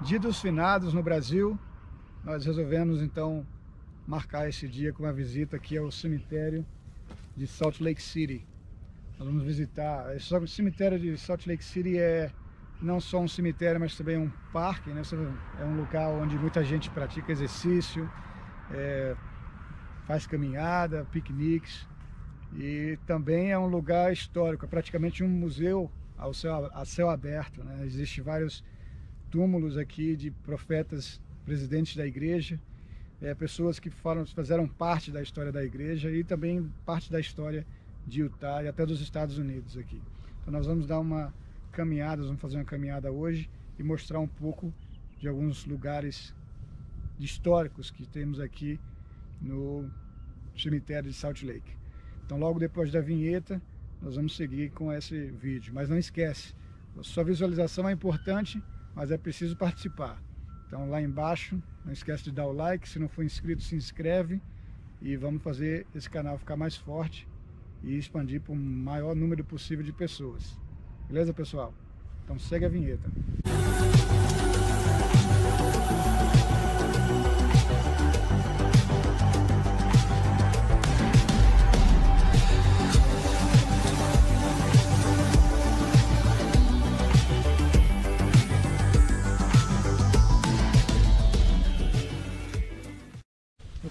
Dia dos Finados no Brasil, nós resolvemos então marcar esse dia com uma visita aqui ao cemitério de Salt Lake City. Nós vamos visitar. O cemitério de Salt Lake City é não só um cemitério, mas também um parque, né? É um local onde muita gente pratica exercício, faz caminhada, piqueniques, e também é um lugar histórico, é praticamente um museu a céu aberto, né? Existem vários túmulos aqui de profetas, presidentes da igreja, pessoas que fizeram parte da história da igreja e também parte da história de Utah e até dos Estados Unidos aqui. Então nós vamos dar uma caminhada, vamos fazer uma caminhada hoje e mostrar um pouco de alguns lugares históricos que temos aqui no cemitério de Salt Lake. Então logo depois da vinheta nós vamos seguir com esse vídeo, mas não esquece, a sua visualização é importante, mas é preciso participar. Então lá embaixo, não esquece de dar o like, se não for inscrito, se inscreve e vamos fazer esse canal ficar mais forte e expandir para o maior número possível de pessoas. Beleza, pessoal? Então segue a vinheta.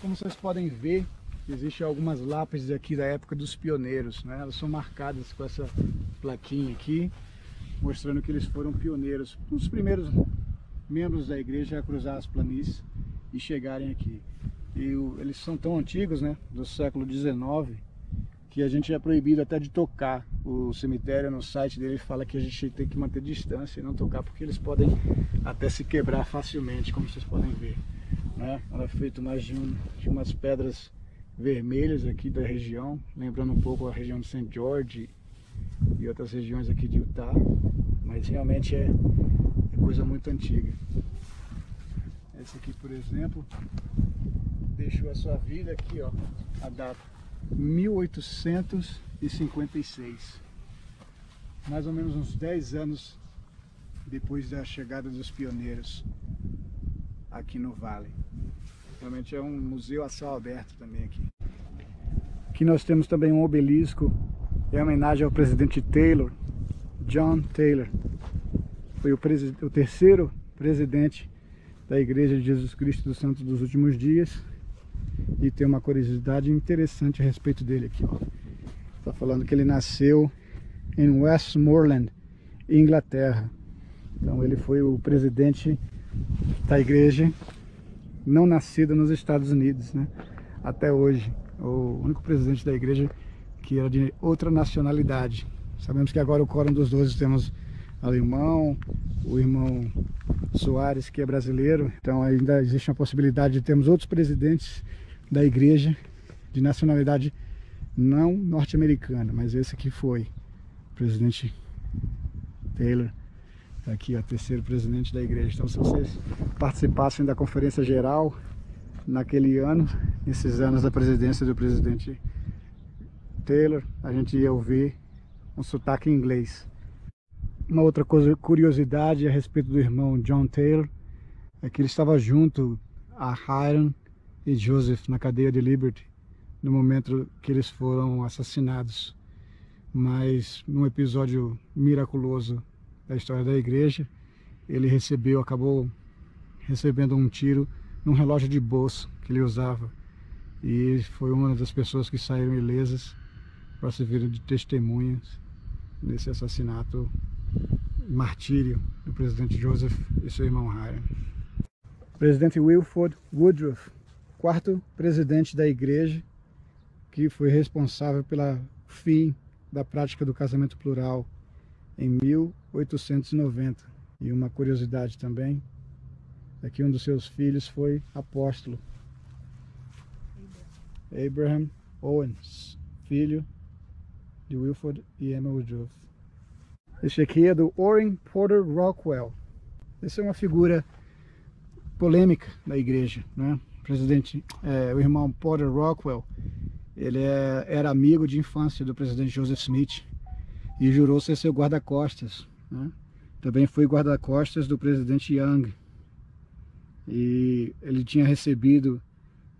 Como vocês podem ver, existem algumas lápides aqui da época dos pioneiros, né? Elas são marcadas com essa plaquinha aqui, mostrando que eles foram pioneiros, os primeiros membros da igreja a cruzar as planícies e chegarem aqui. E eles são tão antigos, né, do século XIX, que a gente é proibido até de tocar. O cemitério, no site dele, fala que a gente tem que manter distância e não tocar, porque eles podem até se quebrar facilmente, como vocês podem ver, né? Ela é feita mais de umas pedras vermelhas aqui da região, lembrando um pouco a região de St. George e outras regiões aqui de Utah, mas realmente é coisa muito antiga. Essa aqui, por exemplo, deixou a sua vida aqui, ó, a data 1856, mais ou menos uns 10 anos depois da chegada dos pioneiros aqui no vale. Realmente é um museu a céu aberto também aqui. Aqui nós temos também um obelisco em homenagem ao presidente Taylor, John Taylor. Foi o terceiro presidente da Igreja de Jesus Cristo dos Santos dos Últimos Dias. E tem uma curiosidade interessante a respeito dele aqui, ó. Está falando que ele nasceu em Westmoreland, Inglaterra. Então ele foi o presidente da igreja não nascido nos Estados Unidos, né? Até hoje, o único presidente da igreja que era de outra nacionalidade. Sabemos que agora o Quórum dos 12 temos alemão, o irmão Soares, que é brasileiro. Então ainda existe uma possibilidade de termos outros presidentes da igreja de nacionalidade não norte-americana, mas esse aqui foi o presidente Taylor. Aqui, ó, terceiro presidente da igreja. Então, se vocês participassem da conferência geral naquele ano, nesses anos da presidência do presidente Taylor, a gente ia ouvir um sotaque em inglês. Uma outra curiosidade a respeito do irmão John Taylor é que ele estava junto a Hiram e Joseph na cadeia de Liberty no momento que eles foram assassinados, mas num episódio miraculoso da história da igreja, ele acabou recebendo um tiro num relógio de bolso que ele usava, e foi uma das pessoas que saíram ilesas para servir de testemunhas nesse assassinato, martírio do presidente Joseph e seu irmão Hiram. O presidente Wilford Woodruff, quarto presidente da igreja, que foi responsável pelo fim da prática do casamento plural em 1890. E uma curiosidade também é que um dos seus filhos foi apóstolo, Abraham Owens, filho de Wilford e Emma Woodruff. Esse aqui é do Orrin Porter Rockwell. Essa é uma figura polêmica da igreja, né? O irmão Porter Rockwell, ele era amigo de infância do presidente Joseph Smith e jurou ser seu guarda-costas, né? Também foi guarda-costas do presidente Young. e ele tinha recebido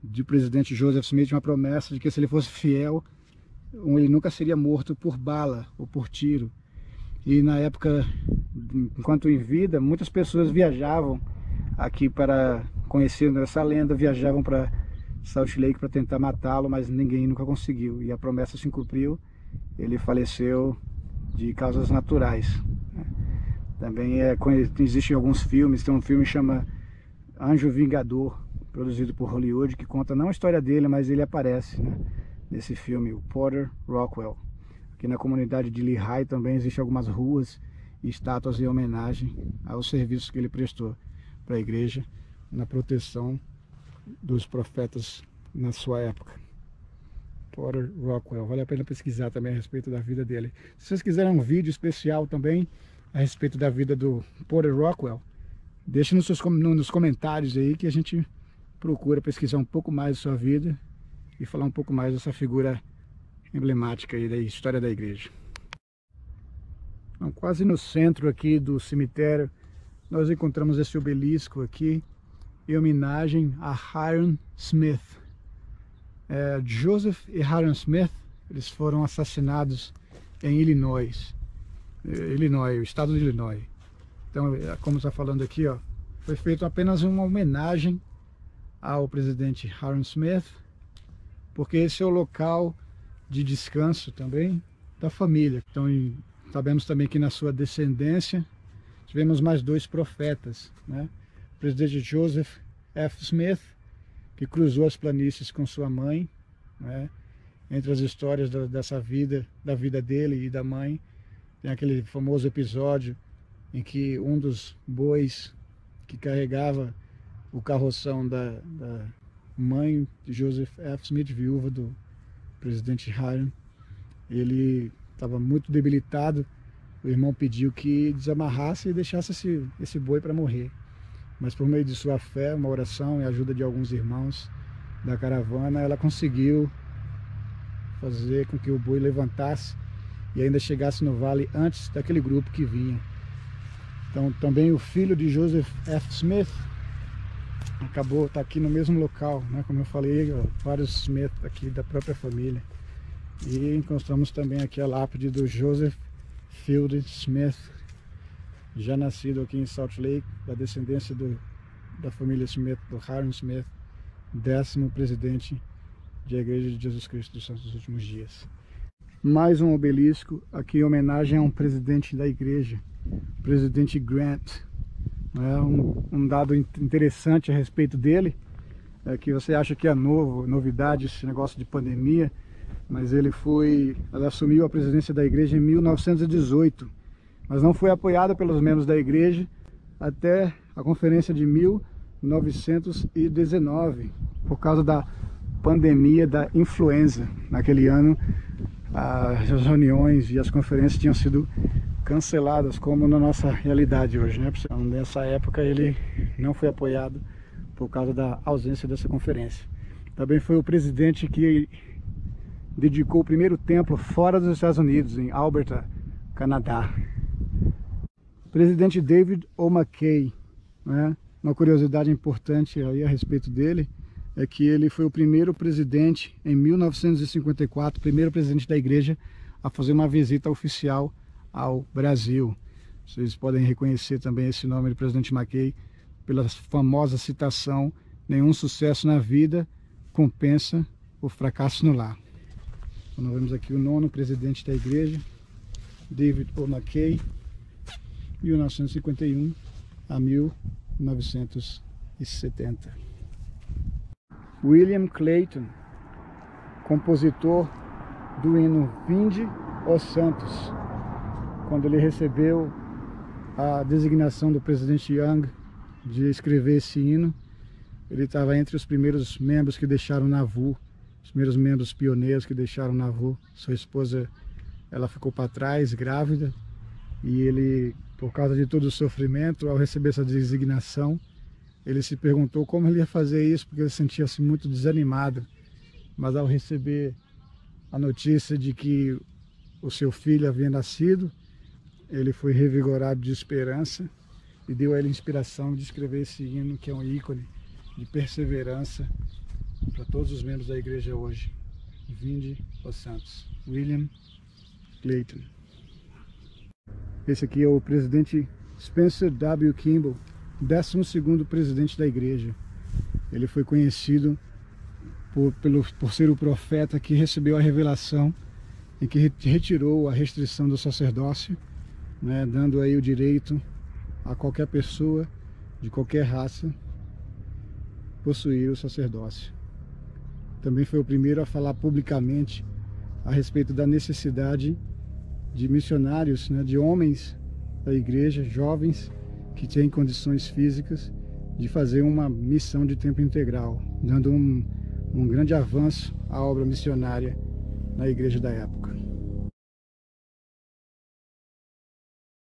do presidente Joseph Smith uma promessa de que, se ele fosse fiel, ele nunca seria morto por bala ou por tiro. E na época, enquanto em vida, muitas pessoas viajavam aqui para conhecer essa lenda, viajavam para Salt Lake para tentar matá-lo, mas ninguém nunca conseguiu. E a promessa se cumpriu, ele faleceu de causas naturais. Também existem alguns filmes, tem um filme que chama Anjo Vingador, produzido por Hollywood, que conta não a história dele, mas ele aparece, né, nesse filme, o Porter Rockwell. Aqui na comunidade de Lehigh também existem algumas ruas e estátuas em homenagem aos serviços que ele prestou para a igreja na proteção dos profetas na sua época. Porter Rockwell, vale a pena pesquisar também a respeito da vida dele. Se vocês quiserem um vídeo especial também a respeito da vida do Porter Rockwell, deixe nos comentários aí, que a gente procura pesquisar um pouco mais da sua vida e falar um pouco mais dessa figura emblemática aí da história da igreja. Então, quase no centro aqui do cemitério, nós encontramos esse obelisco aqui em homenagem a Hyrum Smith. Joseph e Hyrum Smith, eles foram assassinados em Illinois, o estado de Illinois. Então, como está falando aqui, ó, foi feito apenas uma homenagem ao presidente Hyrum Smith, porque esse é o local de descanso também da família. Então, sabemos também que na sua descendência tivemos mais dois profetas, né? O presidente Joseph F. Smith, que cruzou as planícies com sua mãe, né? Entre as histórias dessa vida, da vida dele e da mãe, tem aquele famoso episódio em que um dos bois que carregava o carroção da mãe de Joseph F. Smith, viúva do presidente Hyrum, ele estava muito debilitado. O irmão pediu que desamarrasse e deixasse esse boi para morrer. Mas por meio de sua fé, uma oração e a ajuda de alguns irmãos da caravana, ela conseguiu fazer com que o boi levantasse e ainda chegasse no vale antes daquele grupo que vinha. Então também o filho de Joseph F. Smith está aqui no mesmo local, né? Como eu falei, vários Smith aqui da própria família. E encontramos também aqui a lápide do Joseph Field Smith, já nascido aqui em Salt Lake, da descendência da família Smith, do Hyrum Smith, 10º presidente da Igreja de Jesus Cristo dos Santos dos Últimos Dias. Mais um obelisco aqui em homenagem a um presidente da igreja, presidente Grant. Um dado interessante a respeito dele é que você acha que é novidade esse negócio de pandemia, mas ele assumiu a presidência da igreja em 1918, mas não foi apoiado pelos membros da igreja até a conferência de 1919, por causa da pandemia da influenza. Naquele ano, as reuniões e as conferências tinham sido canceladas, como na nossa realidade hoje, né? Nessa época ele não foi apoiado por causa da ausência dessa conferência. Também foi o presidente que dedicou o primeiro templo fora dos Estados Unidos, em Alberta, Canadá. Presidente David O. McKay, né? Uma curiosidade importante aí a respeito dele é que ele foi o primeiro presidente, em 1954, primeiro presidente da igreja a fazer uma visita oficial ao Brasil. Vocês podem reconhecer também esse nome do presidente McKay pela famosa citação: nenhum sucesso na vida compensa o fracasso no lar. Então, nós vemos aqui o 9º presidente da igreja, David O. McKay, 1951 a 1970. William Clayton, compositor do hino Vinde, ó Santos, quando ele recebeu a designação do presidente Young de escrever esse hino, ele estava entre os primeiros membros que deixaram Nauvoo, os primeiros membros pioneiros que deixaram Nauvoo. Sua esposa, ela ficou para trás, grávida, e ele, por causa de todo o sofrimento, ao receber essa designação, ele se perguntou como ele ia fazer isso, porque ele sentia-se muito desanimado. Mas ao receber a notícia de que o seu filho havia nascido, ele foi revigorado de esperança e deu a ele inspiração de escrever esse hino, que é um ícone de perseverança para todos os membros da igreja hoje. Vinde, ó santos. William Clayton. Esse aqui é o presidente Spencer W. Kimball, 12º presidente da igreja. Ele foi conhecido por ser o profeta que recebeu a revelação e que retirou a restrição do sacerdócio, né, dando aí o direito a qualquer pessoa de qualquer raça possuir o sacerdócio. Também foi o primeiro a falar publicamente a respeito da necessidade de missionários, né, de homens da igreja, jovens que têm condições físicas de fazer uma missão de tempo integral, dando um grande avanço à obra missionária na igreja da época.